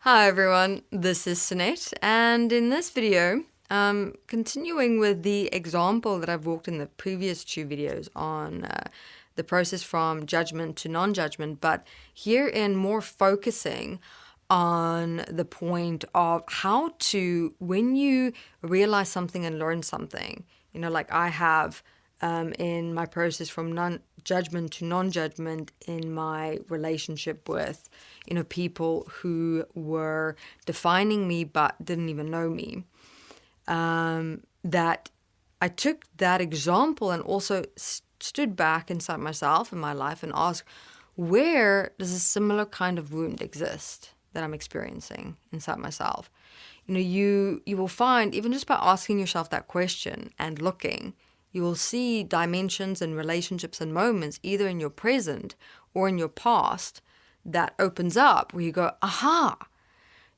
Hi everyone, this is Sunette, and in this video, continuing with the example that I've walked in the previous two videos on the process from judgment to non-judgment, but herein more focusing on the point of how to, when you realize something and learn something, like I have in my process from non-judgment to non-judgment in my relationship with, people who were defining me but didn't even know me. That I took that example and also stood back inside myself in my life and asked, where does a similar kind of wound exist that I'm experiencing inside myself? You will find, even just by asking yourself that question and looking, you will see dimensions and relationships and moments either in your present or in your past that opens up where you go, aha,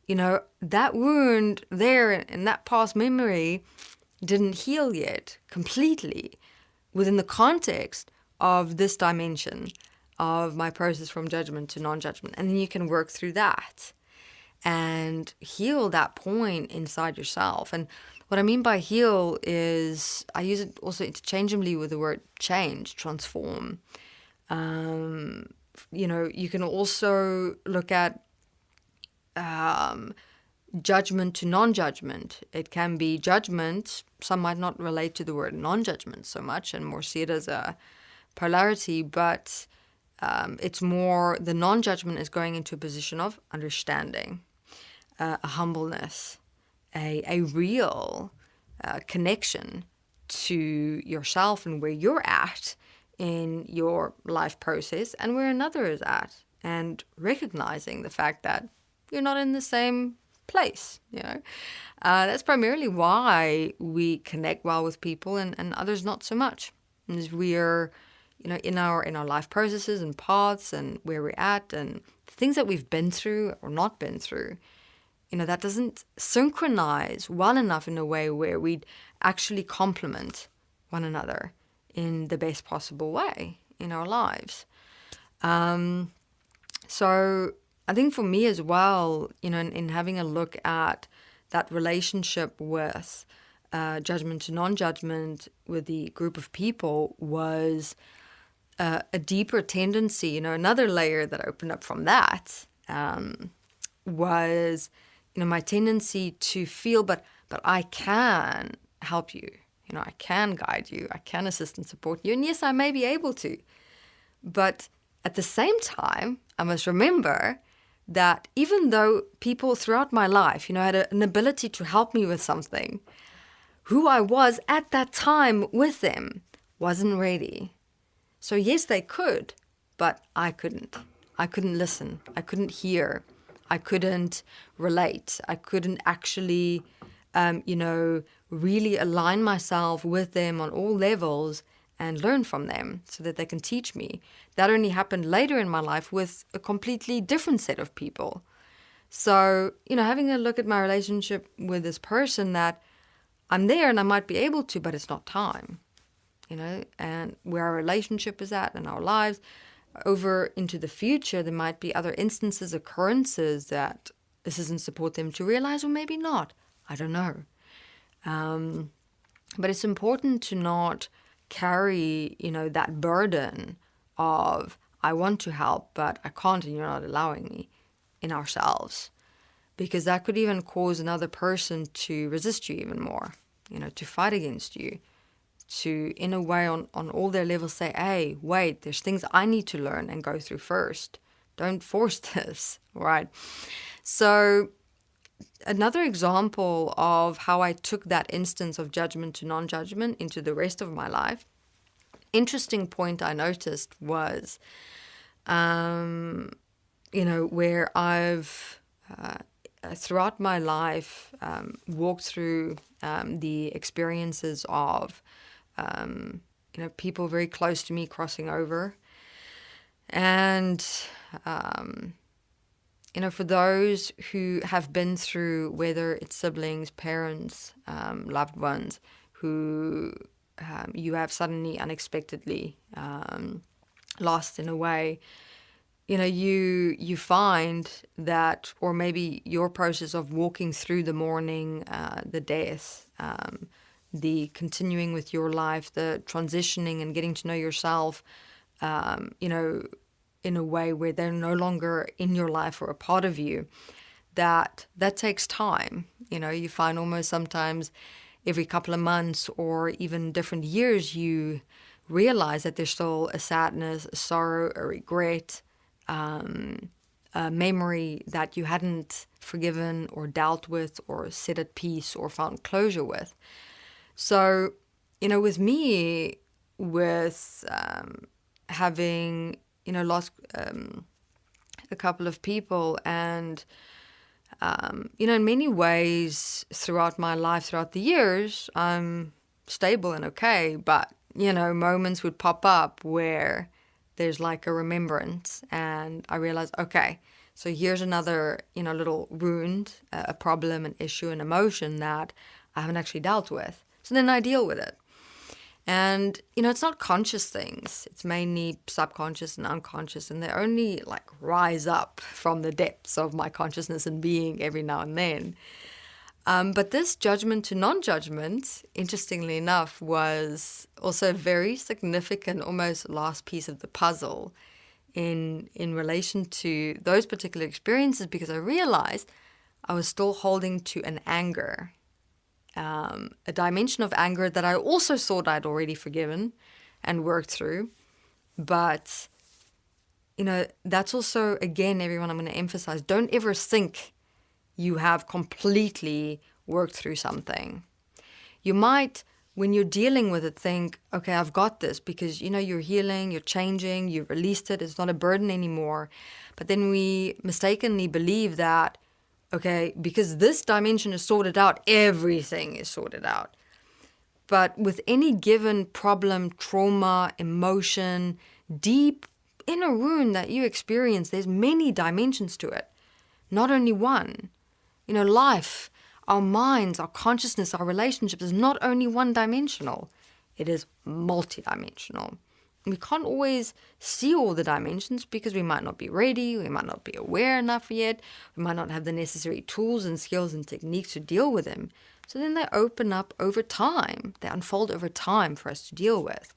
that wound there in that past memory didn't heal yet completely within the context of this dimension of my process from judgment to non-judgment. And then you can work through that and heal that point inside yourself. And what I mean by heal is I use it also interchangeably with the word change, transform. You can also look at judgment to non-judgment. It can be judgment. Some might not relate to the word non-judgment so much and more see it as a polarity, but it's more the non-judgment is going into a position of understanding, a humbleness, a real connection to yourself and where you're at in your life process and where another is at, and recognizing the fact that you're not in the same place. That's primarily why we connect well with people and others not so much, is we're in our life processes and paths and where we're at and things that we've been through or not been through. That doesn't synchronize well enough in a way where we'd actually complement one another in the best possible way in our lives. So I think for me as well, in having a look at that relationship with judgment to non-judgment with the group of people was a deeper tendency, another layer that opened up from that was my tendency to feel, but I can help you, I can guide you, I can assist and support you, and yes, I may be able to. But at the same time, I must remember that even though people throughout my life, had an ability to help me with something, who I was at that time with them wasn't ready. So yes, they could, but I couldn't. I couldn't listen. I couldn't hear. I couldn't relate. I couldn't actually, really align myself with them on all levels and learn from them so that they can teach me. That only happened later in my life with a completely different set of people. So, having a look at my relationship with this person that I'm there and I might be able to, but it's not time, and where our relationship is at in our lives, over into the future, there might be other instances, occurrences that this doesn't support them to realize, or maybe not. I don't know. But it's important to not carry, that burden of, I want to help, but I can't and you're not allowing me, in ourselves. Because that could even cause another person to resist you even more, to fight against you, to, in a way, on all their levels say, hey, wait, there's things I need to learn and go through first. Don't force this, right? So another example of how I took that instance of judgment to non-judgment into the rest of my life, interesting point I noticed was, where I've, throughout my life, walked through the experiences of people very close to me crossing over. And, for those who have been through, whether it's siblings, parents, loved ones, who you have suddenly, unexpectedly lost in a way, you find that, or maybe your process of walking through the mourning, the death, the continuing with your life, the transitioning and getting to know yourself, in a way where they're no longer in your life or a part of you, that takes time. You find almost sometimes every couple of months or even different years, you realize that there's still a sadness, a sorrow, a regret, a memory that you hadn't forgiven or dealt with or set at peace or found closure with. So, with me, with having, lost a couple of people, and, in many ways throughout my life, throughout the years, I'm stable and okay, but, moments would pop up where there's like a remembrance, and I realize, okay, so here's another, little wound, a problem, an issue, an emotion that I haven't actually dealt with. So then I deal with it. And, it's not conscious things. It's mainly subconscious and unconscious, and they only like rise up from the depths of my consciousness and being every now and then. But this judgment to non-judgment, interestingly enough, was also a very significant, almost last piece of the puzzle in relation to those particular experiences, because I realized I was still holding to an anger, a dimension of anger that I also thought I'd already forgiven and worked through. But, that's also, again, everyone, I'm going to emphasize, don't ever think you have completely worked through something. You might, when you're dealing with it, think, okay, I've got this, because, you're healing, you're changing, you've released it, it's not a burden anymore. But then we mistakenly believe that, okay, because this dimension is sorted out, everything is sorted out. But with any given problem, trauma, emotion, deep inner wound that you experience, there's many dimensions to it, not only one. Life, our minds, our consciousness, our relationships is not only one-dimensional. It is multidimensional. We can't always see all the dimensions because we might not be ready, we might not be aware enough yet, we might not have the necessary tools and skills and techniques to deal with them. So then they open up over time. They unfold over time for us to deal with.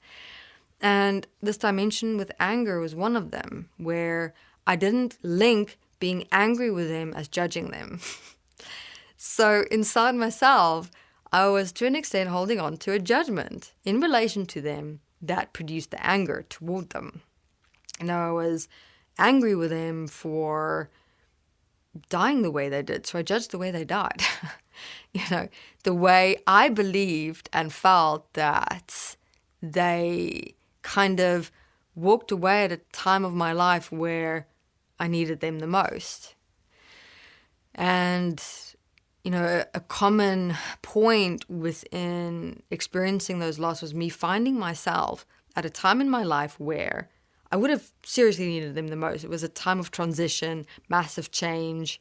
And this dimension with anger was one of them, where I didn't link being angry with them as judging them. So inside myself, I was to an extent holding on to a judgment in relation to them that produced the anger toward them. And I was angry with them for dying the way they did. So I judged the way they died. The way I believed and felt that they kind of walked away at a time of my life where I needed them the most. And a common point within experiencing those losses was me finding myself at a time in my life where I would have seriously needed them the most. It was a time of transition, massive change,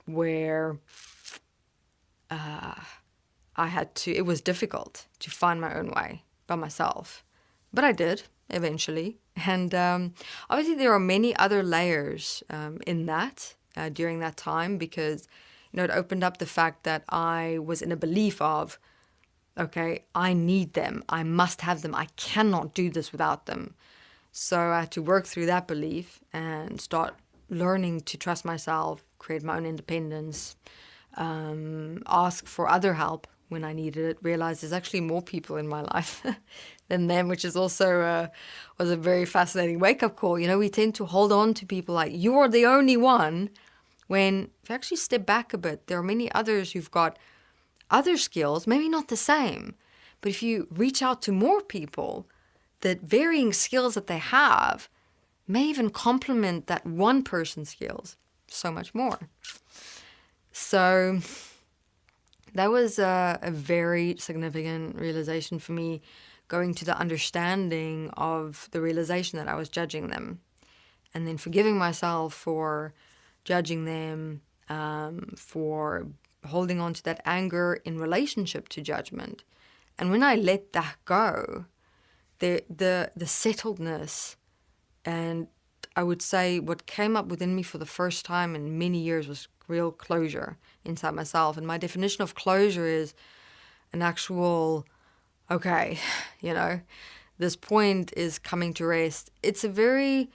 where it was difficult to find my own way by myself. But I did eventually. And obviously there are many other layers in that. During that time, because it opened up the fact that I was in a belief of, okay, I need them, I must have them, I cannot do this without them. So I had to work through that belief and start learning to trust myself, create my own independence, ask for other help when I needed it, realize there's actually more people in my life than them, which is also was a very fascinating wake-up call. We tend to hold on to people like, you're the only one, when if you actually step back a bit, there are many others who've got other skills, maybe not the same, but if you reach out to more people, the varying skills that they have may even complement that one person's skills so much more. So that was a very significant realization for me, going to the understanding of the realization that I was judging them, and then forgiving myself for judging them, for holding on to that anger in relationship to judgment. And when I let that go, the settledness And I would say what came up within me for the first time in many years was real closure inside myself. And my definition of closure is an actual, okay, this point is coming to rest. It's a very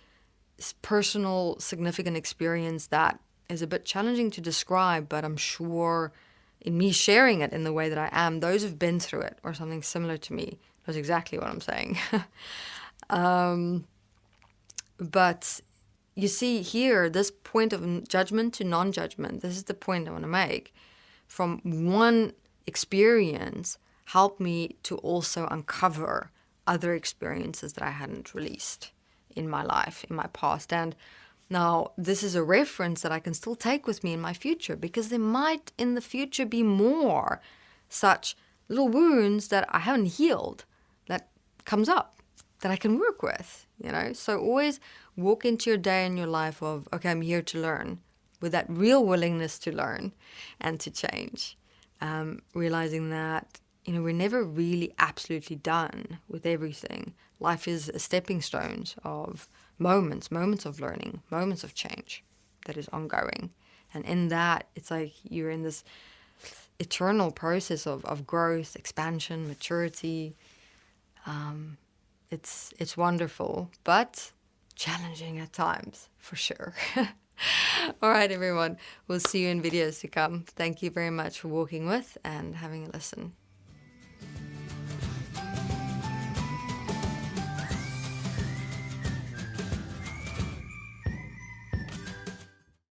personal, significant experience that is a bit challenging to describe, but I'm sure in me sharing it in the way that I am, those who've been through it or something similar to me knows exactly what I'm saying. But you see here, this point of judgment to non-judgment, this is the point I want to make. From one experience, helped me to also uncover other experiences that I hadn't released in my life, in my past. And now this is a reference that I can still take with me in my future, because there might in the future be more such little wounds that I haven't healed that comes up that I can work with, So always walk into your day and your life of, okay, I'm here to learn, with that real willingness to learn and to change. Realizing that, we're never really absolutely done with everything. Life is a stepping stones of moments of learning, moments of change that is ongoing. And in that, it's like you're in this eternal process of growth, expansion, maturity. It's wonderful, but challenging at times, for sure. All right, everyone. We'll see you in videos to come. Thank you very much for walking with and having a listen.